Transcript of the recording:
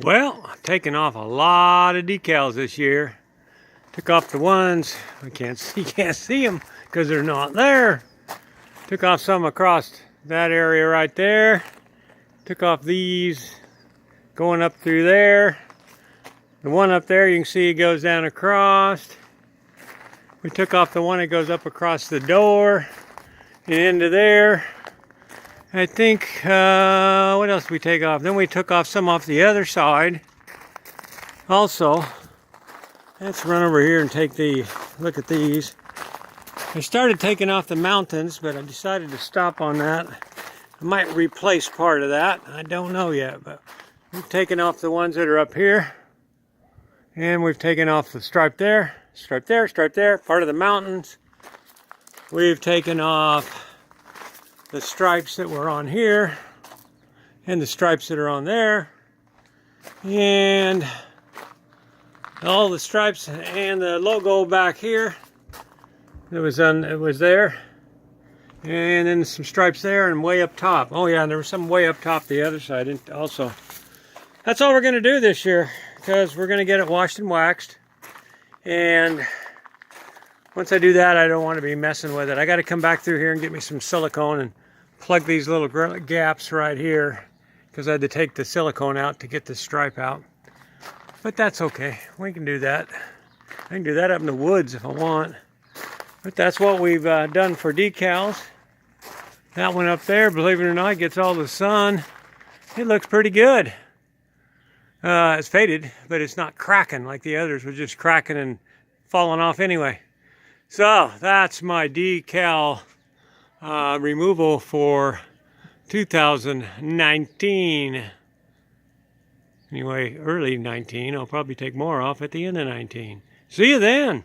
Well, I've taken off a lot of decals this year. Took off the ones you can't see them because they're not there. Took off some across that area right there. Took off these going up through there. The one up there you can see it goes down across. We took off the one that goes up across the door and into there. I think, what else did we take off? Then we took off some off the other side. Also, let's run over here and take the look at these. I started taking off the mountains, but I decided to stop on that. I might replace part of that. I don't know yet, but we've taken off the ones that are up here. And we've taken off the stripe there, stripe there, stripe there, part of the mountains. We've taken off the stripes that were on here and the stripes that are on there, and all the stripes and the logo back here it was there, and then some stripes there and way up top. Oh yeah, and there was some way up top the other side also. That's all we're going to do this year, because we're going to get it washed and waxed, and once I do that, I don't want to be messing with it. I got to come back through here and get me some silicone and plug these little gaps right here, because I had to take the silicone out to get the stripe out. But that's okay. We can do that. I can do that up in the woods if I want. But that's what we've done for decals. That one up there, believe it or not, gets all the sun. It looks pretty good. It's faded, but it's not cracking like the others were just cracking and falling off anyway. So that's my decal removal for 2019. Anyway, early 19. I'll probably take more off at the end of 19. See you then.